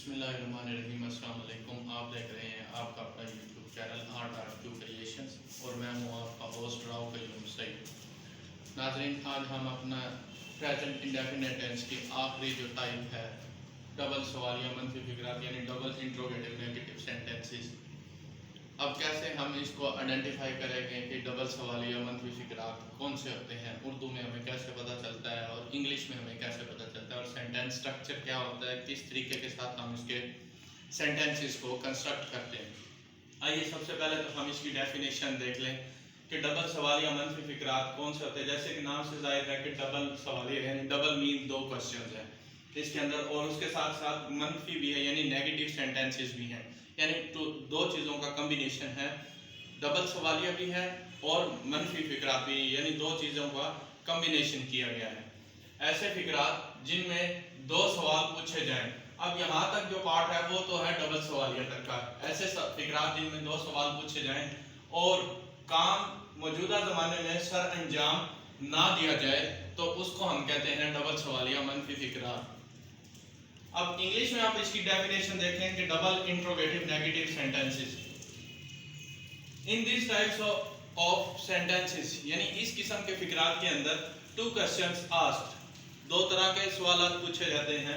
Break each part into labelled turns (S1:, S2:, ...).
S1: बिस्मिल्लाहिर्रहमानिर्रहीम। अस्सलाम वालेकुम। आप देख रहे हैं आपका अपना YouTube channel art art Q creations और मैं हूँ आपका होस्ट राव कयूम सईद। नाज़रीन, आज हम अपना प्रेजेंट इंडेफिनिट टेंस की आखिरी जो टाइप है डबल सवालिया मंफी फिक्रात यानी डबल इंट्रोगेटिव नेगेटिव सेंटेंसेस, अब कैसे हम इसको आइडेंटिफाई करेंगे कि डबल सवालिया मंफी फिक्रात कौन से होते हैं, उर्दू में हमें कैसे पता चलता है और इंग्लिश में हमें कैसे पता चलता है, और सेंटेंस स्ट्रक्चर क्या होता है, किस तरीके के साथ हम इसके सेंटेंसेस को कंस्ट्रक्ट करते हैं। आइए सबसे पहले तो हम इसकी डेफिनेशन देख लें कि डबल सवालिया मंफी फिक्रात कौन से होते हैं। जैसे कि नाम से जाहिर है कि डबल सवालिया यानी डबल मीन दो क्वेश्चन है इसके अंदर, और उसके साथ साथ मंफी भी है यानी नेगेटिव सेंटेंसेस भी हैं, यानी तो दो चीज़ों का कम्बिनेशन है। डबल सवालिया भी है और मनफी फिक्रात भी, यानी दो चीज़ों का कम्बिनेशन किया गया है। ऐसे फिक्रात जिनमें दो सवाल पूछे जाएं। अब यहाँ तक जो पार्ट है वो तो है डबल सवालिया तक का। ऐसे फिक्रात जिनमें दो सवाल पूछे जाएं और काम मौजूदा ज़माने में सर अंजाम ना दिया जाए तो उसको हम कहते हैं डबल सवालिया मनफी फिक्रात। अब इंग्लिश में आप इसकी डेफिनेशन देखें कि double interrogative negative sentences in this types of sentences, यानी इस किस्म के फिक्रात के अंदर टू क्वेश्चंस आस्क्ड, दो तरह के सवाल पूछे जाते हैं।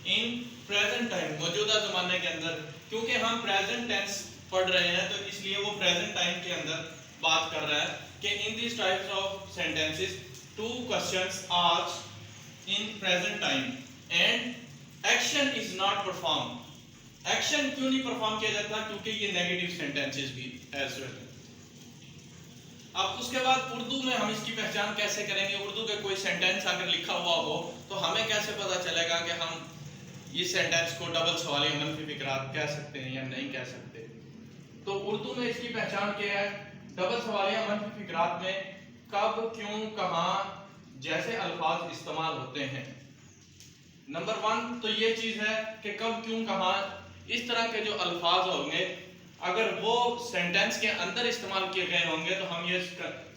S1: इन प्रेजेंट टाइम, मौजूदा जमाने के अंदर, क्योंकि हम प्रेजेंट टेंस पढ़ रहे हैं तो इसलिए वो प्रेजेंट टाइम के अंदर बात कर रहा है कि in this types of sentences two questions asked in present time and action is not perform. Action क्यों नहीं परफॉर्म किया जाता? क्योंकि ये नेगेटिव सेंटेंसेस भी एज वेल। अब उसके बाद उर्दू में हम इसकी पहचान कैसे करेंगे? उर्दू के कोई सेंटेंस अगर लिखा हुआ हो तो हमें कैसे पता चलेगा कि हम इस सेंटेंस को डबल सवालिया मनफी फिक्रात कह सकते हैं या नहीं कह सकते? तो उर्दू में इसकी पहचान क्या है? डबल सवालिया मनफी फिक्रात में कब, क्यों, कहाँ जैसे अल्फाज इस्तेमाल होते हैं। नंबर वन तो ये चीज है कि कब, क्यों, कहाँ, इस तरह के जो अल्फाज होंगे अगर वो सेंटेंस के अंदर इस्तेमाल किए गए होंगे तो हम ये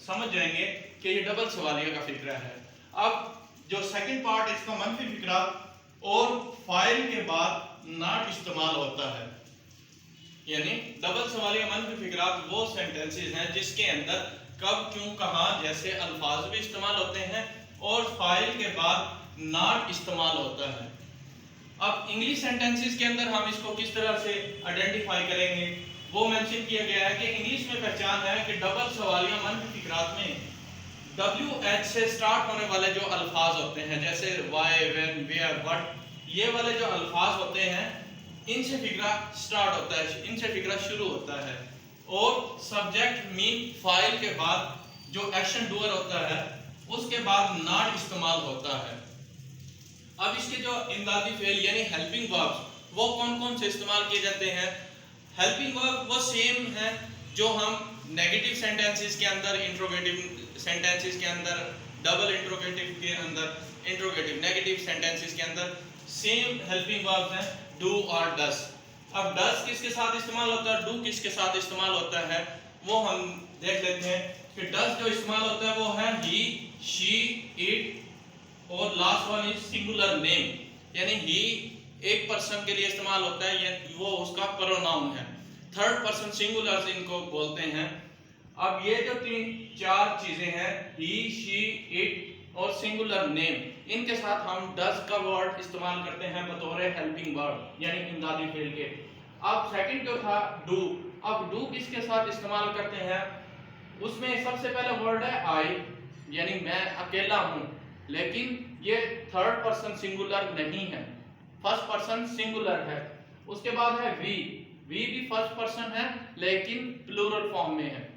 S1: समझ जाएंगे कि ये डबल सवालिया का फिक्रा है। अब जो सेकंड पार्ट इसका मनफी फिक्रा और फाइल के बाद नॉट इस्तेमाल होता है, यानी डबल सवालिया मनफी फिक्रा वो सेंटेंसेस हैं जिसके अंदर कब, क्यों, कहाँ जैसे अल्फाज भी इस्तेमाल होते हैं और फाइल के बाद नॉट इस्तेमाल होता है। अब इंग्लिश सेंटेंसेस के अंदर हम इसको किस तरह से आइडेंटिफाई करेंगे वो मेंशन किया गया है कि इंग्लिश में पहचान है कि डबल सवालिया मनफी फिक्रात में WH से स्टार्ट होने वाले जो अल्फाज होते हैं, जैसे वाई, व्हेन, वेयर, व्हाट, ये वाले जो अल्फाज होते हैं इनसे फिक्रा स्टार्ट होता है, इनसे फिक्रा शुरू होता है, और सब्जेक्ट मीन फाइल के बाद जो एक्शन डूअर होता है उसके बाद नॉट इस्तेमाल होता है। अब इसके जो इमदादी फेल यानी हेल्पिंग वर्ब्स वो कौन कौन से इस्तेमाल किए जाते हैं? हेल्पिंग वर्ब वो सेम है जो हम नेगेटिव सेंटेंसेस के अंदर, इंट्रोगेटिव सेंटेंसेस के अंदर, डबल इंट्रोगेटिव के अंदर, इंट्रोगेटिव नेगेटिव सेंटेंसेस के अंदर सेम हेल्पिंग वर्ब्स हैं, डू और डस। अब डस किसके साथ इस्तेमाल होता है, डू किसके साथ इस्तेमाल होता है, वो हम देख लेते हैं कि डस जो इस्तेमाल होता है वो है ही, शी, इट, और last one is singular name, यानी ही एक पर्सन के लिए इस्तेमाल होता है, ये वो उसका प्रोनाउन है। थर्ड पर्सन सिंगुलर इनको बोलते हैं। अब ये जो तीन चार चीजें हैं, ही, शी, इट और सिंगुलर नेम, इनके साथ हम डज का वर्ड इस्तेमाल करते हैं बतौर हेल्पिंग वर्ड यानी इमदादी फेल के। अब सेकंड जो था डू, अब डू किसके साथ इस्तेमाल करते हैं? उसमें सबसे पहला वर्ड है आई, यानी मैं अकेला हूं, लेकिन ये थर्ड पर्सन सिंगुलर नहीं है, फर्स्ट पर्सन सिंगुलर है। उसके बाद है वी, वी भी फर्स्ट पर्सन है लेकिन प्लूरल फॉर्म में है।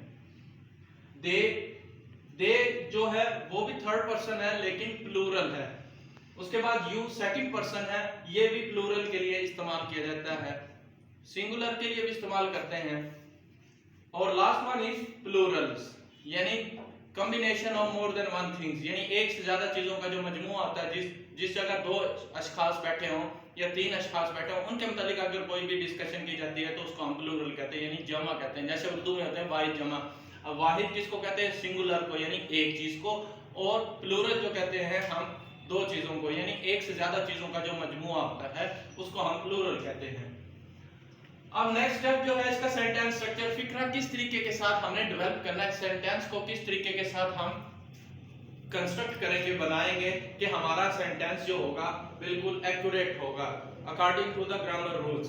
S1: दे जो है वो भी थर्ड पर्सन है लेकिन प्लूरल है। उसके बाद यू सेकंड पर्सन है, ये भी प्लूरल के लिए इस्तेमाल किया जाता है, सिंगुलर के लिए भी इस्तेमाल करते हैं। और लास्ट वन इज प्लूरल्स, यानी combination of more than one things, यानी एक से ज्यादा चीजों का जो मजमूआ आता है, जिस जगह दो अशखास बैठे हों या तीन अशखास बैठे हों उनके मुतालिक अगर कोई भी डिस्कशन की जाती है तो उसको हम प्लूरल कहते हैं, यानी जमा कहते हैं। जैसे उर्दू में होते हैं वाहिद जमा। अब वाहिद किसको कहते हैं? सिंगुलर को, यानी एक चीज को, और प्लूरल जो कहते हैं हम दो चीजों को, यानी एक से ज्यादा चीजों का जो मजमुआ होता है उसको हम प्लूरल कहते हैं। अब नेक्स्ट स्टेप जो है इसका सेंटेंस स्ट्रक्चर, फिक्रा किस तरीके के साथ हमने डेवलप करना है, सेंटेंस को किस तरीके के साथ हम कंस्ट्रक्ट करेंगे, बनाएंगे कि हमारा सेंटेंस जो होगा बिल्कुल एक्यूरेट होगा according to the grammar rules.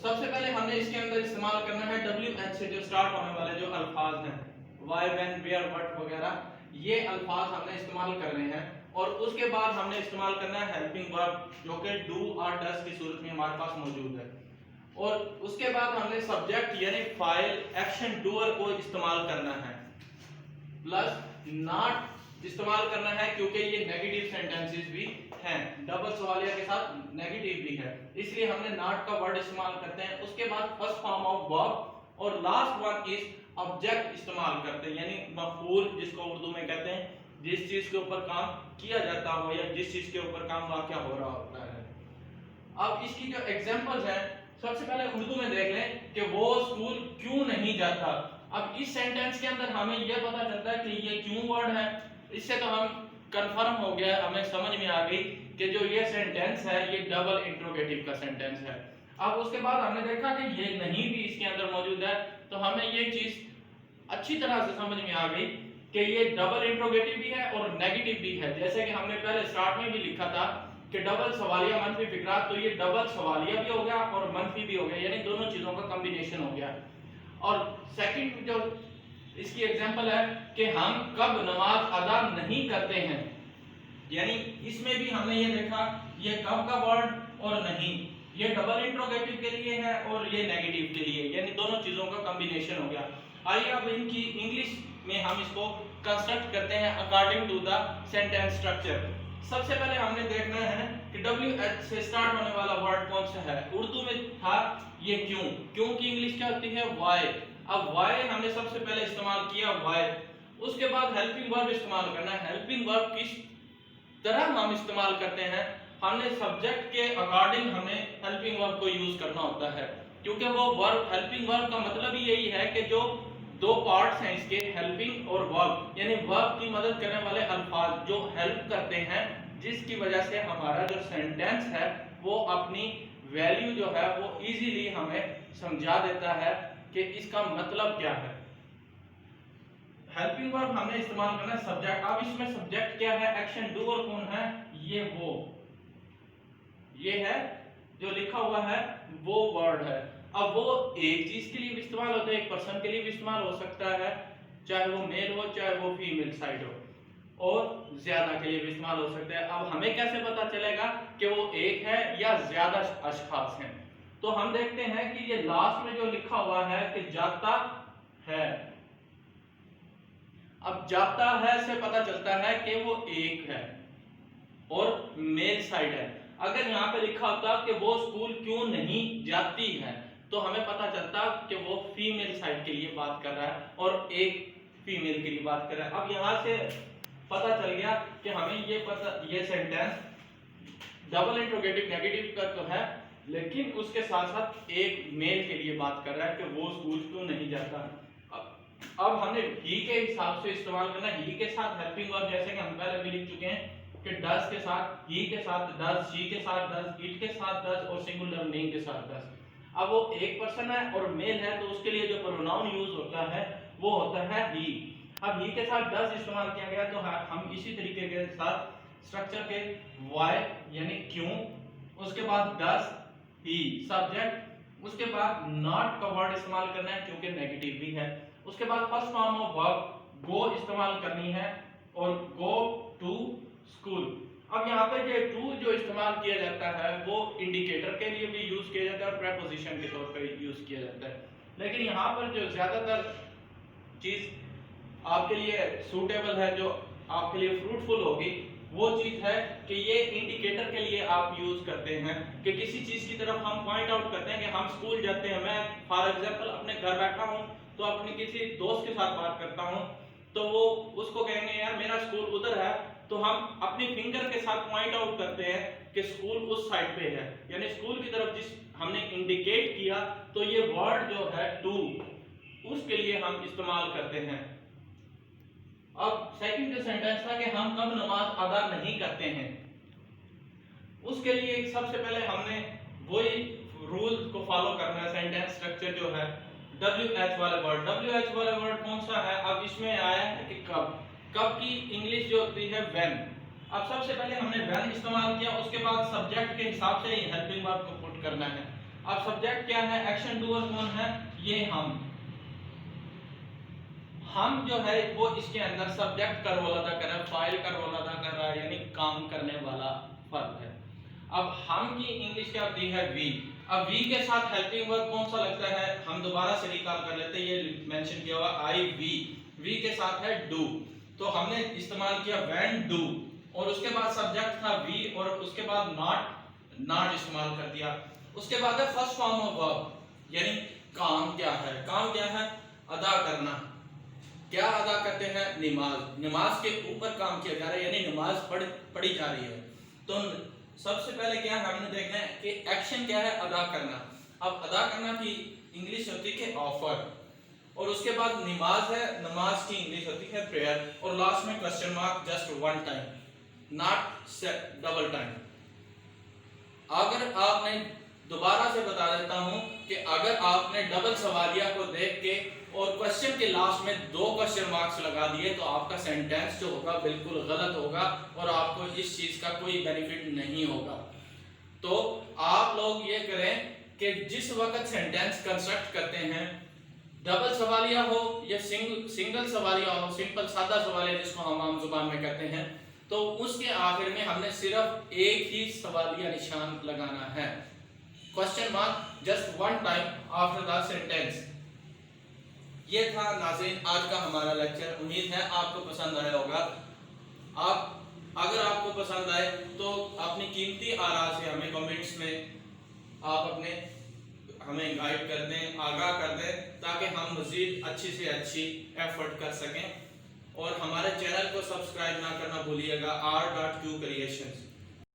S1: सबसे पहले हमने इसके अंदर इस्तेमाल करना है WH से जो स्टार्ट होने वाले जो अल्फाज हैं, why, when, where, what वगैरह, ये अल्फाज हमने इस्तेमाल करने हैं। और उसके बाद हमने इस्तेमाल करना है हेल्पिंग वर्ब जो कि डू और डज की सूरत में हमारे पास मौजूद है। और उसके बाद हमने सब्जेक्ट यानी फाइल, एक्शन, डूअर को इस्तेमाल करना है, प्लस नॉट इस्तेमाल करना है क्योंकि ये नेगेटिव सेंटेंसेस भी हैं, डबल सवालिया के साथ नेगेटिव भी है, इसलिए हमने नॉट का वर्ड इस्तेमाल करते हैं। उसके बाद फर्स्ट फॉर्म ऑफ वर्ब और लास्ट वन इज ऑब्जेक्ट इस्तेमाल करते हैं, यानी मफूल जिसको उर्दू में कहते हैं, जिस चीज के ऊपर काम किया जाता हो या जिस चीज के ऊपर काम वाक़या हो रहा होता है। अब इसकी जो एग्जांपल्स हैं, सबसे पहले उर्दू में देख लें कि वो स्कूल क्यों नहीं जाता। अब इस सेंटेंस के अंदर हमें यह पता चलता है कि ये क्यों वर्ड है, इससे तो हम कंफर्म हो गया, हमें समझ में आ गई कि जो ये सेंटेंस है ये डबल इंट्रोगेटिव का सेंटेंस है। अब उसके बाद हमने देखा कि ये नहीं भी इसके अंदर मौजूद है, तो हमें ये चीज अच्छी तरह से समझ में आ गई कि ये डबल इंट्रोगेटिव भी है और नेगेटिव भी है। जैसे कि हमने पहले स्टार्ट में भी लिखा था कि डबल सवालिया मनफी फिक्रात, तो ये डबल सवालिया भी हो गया और मनफी भी हो गया, यानी दोनों चीजों का कॉम्बिनेशन हो गया। और सेकंड जो इसकी एग्जांपल है कि हम कब नमाज अदा नहीं करते हैं, यानी इसमें भी हमने ये देखा ये कब का वर्ड और नहीं, ये डबल इंट्रोगेटिव के लिए है और ये नेगेटिव के लिए, यानी दोनों चीजों का कॉम्बिनेशन हो गया। आइए अब इनकी इंग्लिश में हम इसको कंस्ट्रक्ट करते हैं according to the sentence structure. सबसे पहले हमने देखना है कि WH से स्टार्ट होने वाला वर्ड कौन सा है। उर्दू में था ये क्यों, क्यों की इंग्लिश क्या होती है why। अब why हमने सबसे पहले इस्तेमाल किया why, उसके बाद हेल्पिंग वर्ब इस्तेमाल करना है। हेल्पिंग वर्ब किस तरह हम इस्तेमाल करते हैं, हमने सब्जेक्ट के अकॉर्डिंग हमें हेल्पिंग वर्ब को यूज करना होता है, क्योंकि वो वर्ब, हेल्पिंग वर्ब का मतलब ही यही है कि जो दो पार्ट्स हैं इसके, हेल्पिंग और वर्ब, यानी वर्ब की मदद करने वाले अल्फाज जो हेल्प करते हैं, जिसकी वजह से हमारा जो सेंटेंस है वो अपनी वैल्यू जो है वो इजीली हमें समझा देता है कि इसका मतलब क्या है। हेल्पिंग वर्ब हमने इस्तेमाल करना है सब्जेक्ट। अब इसमें सब्जेक्ट क्या है, एक्शन, डू, और कौन है, ये वो, ये है जो लिखा हुआ है वो वर्ड है। अब वो एक चीज के लिए भी इस्तेमाल होता है, एक पर्सन के लिए भी इस्तेमाल हो सकता है, चाहे वो मेल हो चाहे वो फीमेल साइड हो, और ज्यादा के लिए भी इस्तेमाल हो सकता है। अब हमें कैसे पता चलेगा कि वो एक है या ज्यादा अशखास हैं, तो हम देखते हैं कि ये लास्ट में जो लिखा हुआ है कि जाता है। अब जाता है से पता चलता है कि वो एक है और मेल साइड है। अगर यहाँ पे लिखा होता कि वो स्कूल क्यों नहीं जाती है, तो हमें पता चलता कि वो फीमेल साइड के लिए बात कर रहा है और एक फीमेल के लिए बात कर रहा है। अब यहाँ से पता चल गया कि हमें ये सेंटेंस डबल इंट्रोगेटिव नेगेटिव का तो है, लेकिन उसके साथ साथ एक मेल के लिए बात कर रहा है कि वो स्कूल क्यों नहीं जाता। अब हमने ही के हिसाब से इस्तेमाल करना, ही के साथ हेल्पिंग वर्ब, जैसे कि हम पहले भी लिख चुके हैं कि डज के साथ, ही के साथ डज, शी के साथ डज, इट के साथ डज और सिंगुलर नेम के साथ डज। अब वो एक पर्सन है और मेल है, तो उसके लिए जो प्रोनाउन यूज होता है वो होता है ही। अब ही के साथ डज इस्तेमाल किया गया, तो हम इसी तरीके के साथ स्ट्रक्चर के why यानी क्यों, उसके बाद डज, ही सब्जेक्ट, उसके बाद नॉट का वर्ड इस्तेमाल करना है क्योंकि नेगेटिव भी है, उसके बाद फर्स्ट फॉर्म ऑफ वर्ब गो इस्तेमाल करनी है और गो टू स्कूल। अब यहाँ पे ये टू जो इस्तेमाल किया जाता है वो इंडिकेटर के लिए भी यूज किया जाता है और प्रेपोजिशन के तौर पर यूज किया जाता है, लेकिन यहाँ पर जो ज्यादातर चीज आपके लिए सूटेबल है, जो आपके लिए फ्रूटफुल होगी, वो चीज है कि ये इंडिकेटर के लिए आप यूज करते हैं कि किसी चीज की तरफ हम पॉइंट आउट करते हैं कि हम स्कूल जाते हैं। मैं फॉर एग्जांपल अपने घर बैठा हूँ तो अपने किसी दोस्त के साथ बात करता हूँ, तो वो उसको कहेंगे यार मेरा स्कूल उधर है, तो हम अपनी फिंगर के साथ पॉइंट आउट करते हैं कि स्कूल उस साइड पे है, यानी स्कूल की तरफ जिस हमने इंडिकेट किया, तो ये वर्ड जो है टू उसके लिए हम इस्तेमाल करते हैं। अब सेकंड जो सेंटेंस था कि हम कब नमाज अदा नहीं करते हैं, उसके लिए सबसे पहले हमने वही रूल को फॉलो करना है। सेंटेंस स्ट्रक्चर जो है WH वाला वर्ड, WH वाला वर्ड कौन सा है, अब इसमें आया है कि कब, कब की इंग्लिश जो होती है व्हेन। अब सबसे पहले हमने व्हेन इस्तेमाल किया, उसके बाद सब्जेक्ट के हिसाब से ही हेल्पिंग वर्ब को पुट करना है। अब सब्जेक्ट क्या है, एक्शन डूअर कौन है, ये हम जो है वो इसके अंदर सब्जेक्ट का रोल अदा कर रहा है, फाइल का रोल अदा कर रहा है, यानी काम करने वाला फर्द है। अब हम की इंग्लिश क्या होती है, वी। अब वी के साथ हेल्पिंग वर्ब कौन सा लगता है, हम दोबारा से रिकॉल कर लेते हैं, ये मेंशन किया हुआ आई वी, वी के साथ है डू, तो हमने इस्तेमाल किया व्हेन डू, और उसके बाद सब्जेक्ट था वी, और उसके बाद नॉट इस्तेमाल कर दिया। उसके बाद है फर्स्ट फॉर्म ऑफ वर्ब, यानी काम क्या है, काम क्या है, अदा करना। क्या अदा करते हैं, नमाज, नमाज के ऊपर काम किया जा रहा है, यानी नमाज पढ़ी जा रही है। तो सबसे पहले क्या हमने देखना है कि एक्शन क्या है, अदा करना। अब अदा करना की इंग्लिश होती है ऑफर, और उसके बाद नमाज है, नमाज की इंग्लिश होती है प्रेयर, और लास्ट में question mark, just one time, not double time. अगर आपने, दोबारा से बता देता हूं कि अगर आपने डबल सवालिया को देख के और क्वेश्चन के लास्ट में 2 क्वेश्चन मार्क्स लगा दिए तो आपका सेंटेंस जो होगा बिल्कुल गलत होगा और आपको इस चीज का कोई बेनिफिट नहीं होगा। तो आप लोग ये करें कि जिस वक्त सेंटेंस कंस्ट्रक्ट करते हैं, डबल सवालिया हो या सिंगल सवालिया हो, सिंपल सादा सवालिया जिसको हम आम जुबान में कहते हैं, तो उसके आखिर में हमने सिर्फ एक ही सवालिया निशान लगाना है, question mark, just one time after the sentence. ये था नाज़रीन आज का हमारा लेक्चर, उम्मीद है आपको पसंद आया होगा। अगर आपको पसंद आए तो अपनी कीमती आरा से हमें कमेंट्स में आप अपने हमें गाइड कर दें, आगाह कर दें, ताकि हम मज़ीद अच्छी से अच्छी एफर्ट कर सकें। और हमारे चैनल को सब्सक्राइब ना करना भूलिएगा, R.Q Creations।